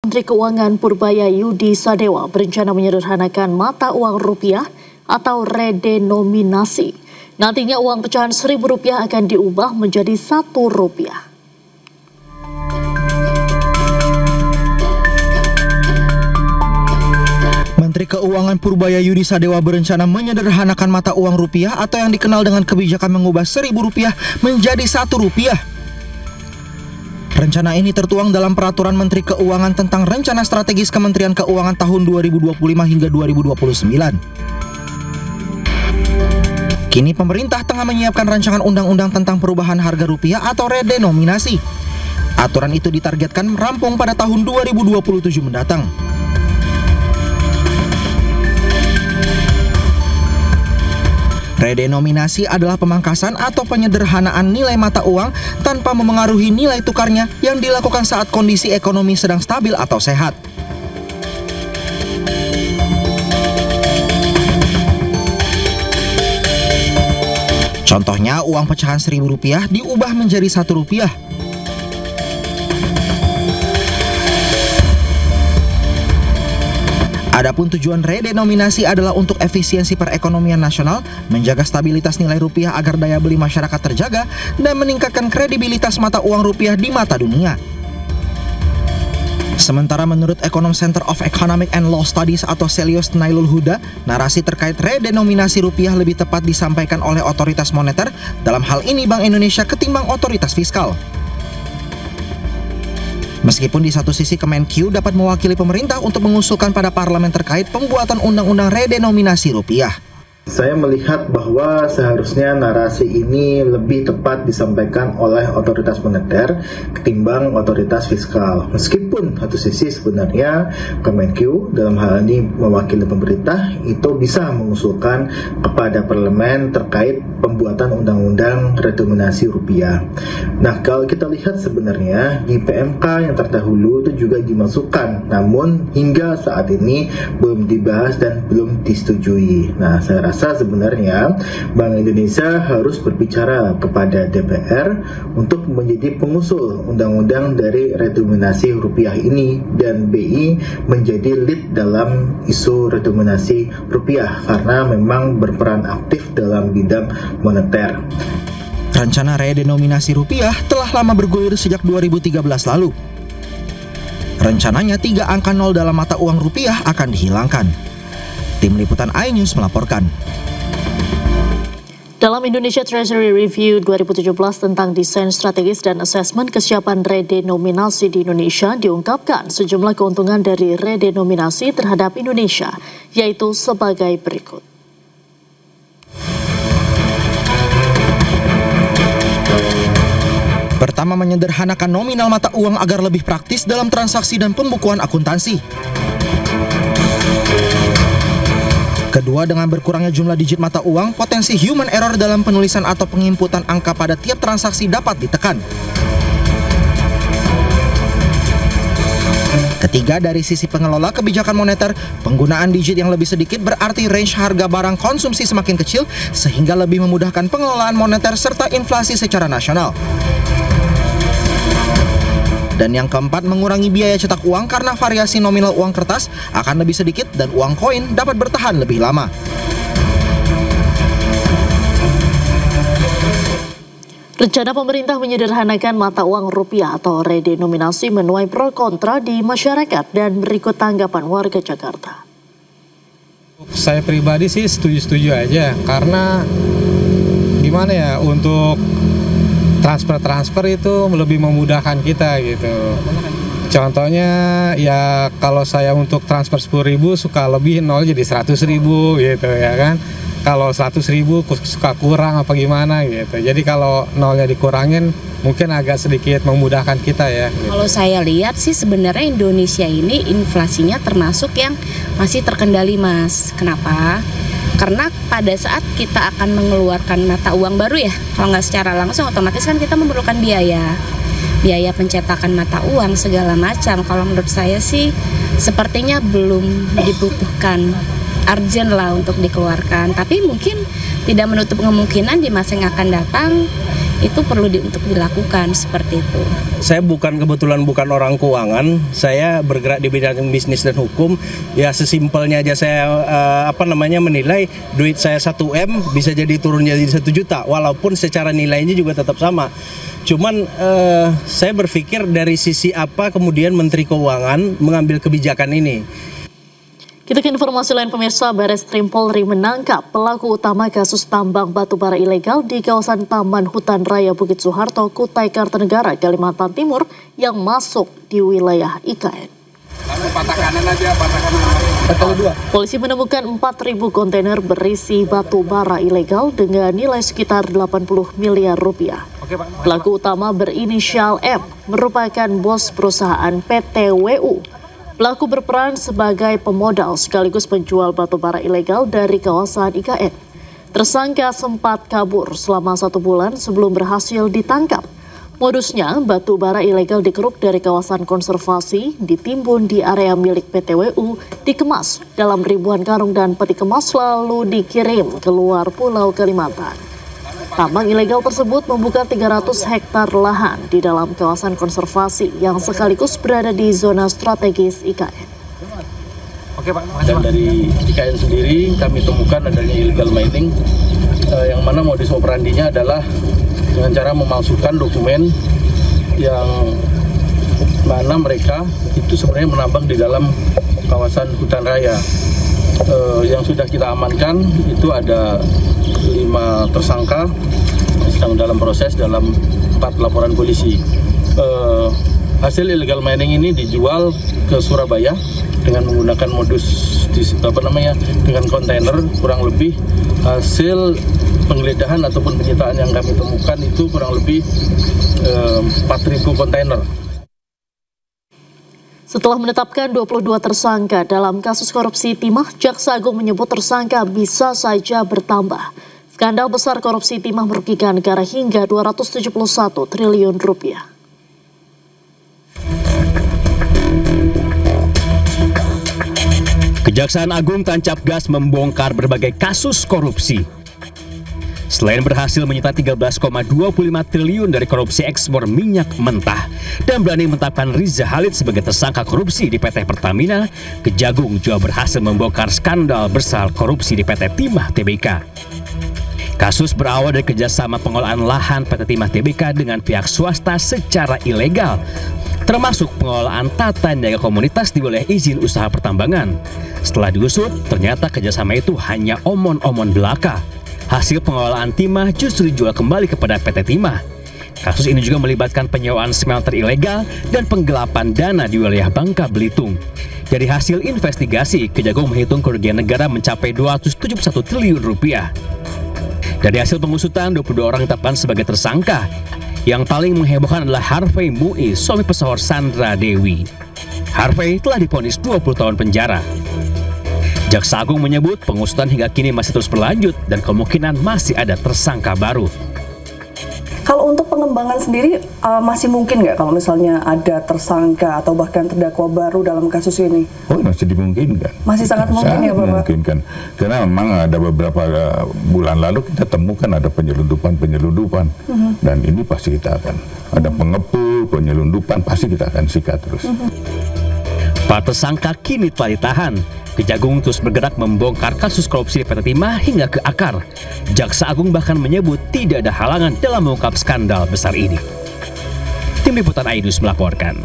Menteri Keuangan Purbaya Yudi Sadewa berencana menyederhanakan mata uang rupiah atau redenominasi. Nantinya uang pecahan Rp1.000 akan diubah menjadi Rp1. Menteri Keuangan Purbaya Yudi Sadewa berencana menyederhanakan mata uang rupiah atau yang dikenal dengan kebijakan mengubah Rp1.000 menjadi Rp1. Rencana ini tertuang dalam Peraturan Menteri Keuangan tentang Rencana Strategis Kementerian Keuangan tahun 2025 hingga 2029. Kini pemerintah tengah menyiapkan rancangan undang-undang tentang perubahan harga rupiah atau redenominasi. Aturan itu ditargetkan rampung pada tahun 2027 mendatang. Redenominasi adalah pemangkasan atau penyederhanaan nilai mata uang tanpa memengaruhi nilai tukarnya yang dilakukan saat kondisi ekonomi sedang stabil atau sehat. Contohnya, uang pecahan Rp1.000 diubah menjadi Rp1. Adapun tujuan redenominasi adalah untuk efisiensi perekonomian nasional, menjaga stabilitas nilai rupiah agar daya beli masyarakat terjaga, dan meningkatkan kredibilitas mata uang rupiah di mata dunia. Sementara menurut Ekonom Center of Economic and Law Studies atau Celios Nailul Huda, narasi terkait redenominasi rupiah lebih tepat disampaikan oleh otoritas moneter, dalam hal ini Bank Indonesia ketimbang otoritas fiskal. Meskipun di satu sisi Kemenq dapat mewakili pemerintah untuk mengusulkan pada parlemen terkait pembuatan undang-undang redenominasi rupiah. Saya melihat bahwa seharusnya narasi ini lebih tepat disampaikan oleh otoritas moneter ketimbang otoritas fiskal. Meskipun satu sisi sebenarnya Kemenq dalam hal ini mewakili pemerintah itu bisa mengusulkan kepada parlemen terkait pembuatan undang-undang redenominasi rupiah. Nah, kalau kita lihat sebenarnya di PMK yang terdahulu itu juga dimasukkan, namun hingga saat ini belum dibahas dan belum disetujui. Nah, saya rasa sebenarnya Bank Indonesia harus berbicara kepada DPR untuk menjadi pengusul undang-undang dari redenominasi rupiah ini, dan BI menjadi lead dalam isu redenominasi rupiah karena memang berperan aktif dalam bidang moneter. Rencana redenominasi rupiah telah lama bergulir sejak 2013 lalu. Rencananya 3 angka 0 dalam mata uang rupiah akan dihilangkan. Tim Liputan iNews melaporkan. Dalam Indonesia Treasury Review 2017 tentang desain strategis dan asesmen kesiapan redenominasi di Indonesia, diungkapkan sejumlah keuntungan dari redenominasi terhadap Indonesia, yaitu sebagai berikut. Pertama, menyederhanakan nominal mata uang agar lebih praktis dalam transaksi dan pembukuan akuntansi. Kedua, dengan berkurangnya jumlah digit mata uang, potensi human error dalam penulisan atau penginputan angka pada tiap transaksi dapat ditekan. Ketiga, dari sisi pengelola kebijakan moneter, penggunaan digit yang lebih sedikit berarti range harga barang konsumsi semakin kecil, sehingga lebih memudahkan pengelolaan moneter serta inflasi secara nasional. Dan yang keempat, mengurangi biaya cetak uang karena variasi nominal uang kertas akan lebih sedikit dan uang koin dapat bertahan lebih lama. Rencana pemerintah menyederhanakan mata uang rupiah atau redenominasi menuai pro kontra di masyarakat, dan berikut tanggapan warga Jakarta. Saya pribadi sih setuju-setuju aja, karena gimana ya, untuk transfer itu lebih memudahkan kita gitu. Contohnya ya, kalau saya untuk transfer 10.000 suka lebih, nol jadi 100.000 gitu ya kan. Kalau 100.000 suka kurang apa gimana gitu. Jadi kalau nolnya dikurangin mungkin agak sedikit memudahkan kita ya gitu. Kalau saya lihat sih sebenarnya Indonesia ini inflasinya termasuk yang masih terkendali, Mas. Kenapa? Karena pada saat kita akan mengeluarkan mata uang baru ya, kalau nggak secara langsung otomatis kan kita memerlukan biaya pencetakan mata uang segala macam. Kalau menurut saya sih sepertinya belum dibutuhkan urgent lah untuk dikeluarkan. Tapi mungkin tidak menutup kemungkinan di masa yang akan datang itu perlu untuk dilakukan seperti itu. Saya kebetulan bukan orang keuangan, saya bergerak di bidang bisnis dan hukum. Ya sesimpelnya aja saya menilai duit saya 1M bisa jadi turun jadi 1 juta, walaupun secara nilainya juga tetap sama. Cuman saya berpikir dari sisi apa kemudian Menteri Keuangan mengambil kebijakan ini. Kita ke informasi lain pemirsa, Bareskrim Polri menangkap pelaku utama kasus tambang batubara ilegal di kawasan Taman Hutan Raya Bukit Soeharto, Kutai Kartanegara, Kalimantan Timur yang masuk di wilayah IKN. Polisi menemukan 4.000 kontainer berisi batu bara ilegal dengan nilai sekitar 80 miliar rupiah. Pelaku utama berinisial M merupakan bos perusahaan PT WU. Pelaku berperan sebagai pemodal sekaligus penjual batu bara ilegal dari kawasan IKN. Tersangka sempat kabur selama 1 bulan sebelum berhasil ditangkap. Modusnya, batu bara ilegal dikeruk dari kawasan konservasi, ditimbun di area milik PT WU, dikemas dalam ribuan karung dan peti kemas lalu dikirim keluar Pulau Kalimantan. Tambang ilegal tersebut membuka 300 hektar lahan di dalam kawasan konservasi yang sekaligus berada di zona strategis IKN. Dan dari IKN sendiri kami temukan adanya illegal mining yang mana modus operandinya adalah dengan cara memalsukan dokumen yang mana mereka itu sebenarnya menambang di dalam kawasan hutan raya. Yang sudah kita amankan itu ada 5 tersangka sedang dalam proses dalam 4 laporan polisi. Hasil illegal mining ini dijual ke Surabaya dengan menggunakan modus dengan kontainer. Kurang lebih hasil penggeledahan ataupun penyitaan yang kami temukan itu kurang lebih 4.000 kontainer. Setelah menetapkan 22 tersangka dalam kasus korupsi timah, Jaksa Agung menyebut tersangka bisa saja bertambah. Skandal besar korupsi timah merugikan negara hingga 271 triliun rupiah. Kejaksaan Agung tancap gas membongkar berbagai kasus korupsi. Selain berhasil menyita 13,25 triliun dari korupsi ekspor minyak mentah dan berani menetapkan Riza Khalid sebagai tersangka korupsi di PT Pertamina, Kejagung juga berhasil membongkar skandal besar korupsi di PT Timah Tbk. Kasus berawal dari kerjasama pengolahan lahan PT Timah Tbk dengan pihak swasta secara ilegal, termasuk pengelolaan tata niaga komunitas di wilayah izin usaha pertambangan. Setelah diusut, ternyata kerjasama itu hanya omon-omon belaka. Hasil pengelolaan timah justru dijual kembali kepada PT Timah. Kasus ini juga melibatkan penyewaan smelter ilegal dan penggelapan dana di wilayah Bangka Belitung. Dari hasil investigasi, Kejagung menghitung kerugian negara mencapai 271 triliun rupiah. Dari hasil pengusutan, 22 orang ditetapkan sebagai tersangka. Yang paling menghebohkan adalah Harvey Muiz, suami pesohor Sandra Dewi. Harvey telah divonis 20 tahun penjara. Jaksa Agung menyebut pengusutan hingga kini masih terus berlanjut dan kemungkinan masih ada tersangka baru. Kalau untuk pengembangan sendiri masih mungkin nggak kalau misalnya ada tersangka atau bahkan terdakwa baru dalam kasus ini? Oh, masih dimungkinkan. Masih sangat mungkin ya Bapak? Memungkinkan. Karena memang ada beberapa bulan lalu kita temukan ada penyelundupan dan ini pasti kita akan ada pengepul, penyelundupan, pasti kita akan sikat terus. Para tersangka kini telah ditahan. Kejagung terus bergerak membongkar kasus korupsi di PT Timah hingga ke akar. Jaksa Agung bahkan menyebut tidak ada halangan dalam mengungkap skandal besar ini. Tim Liputan iNews melaporkan.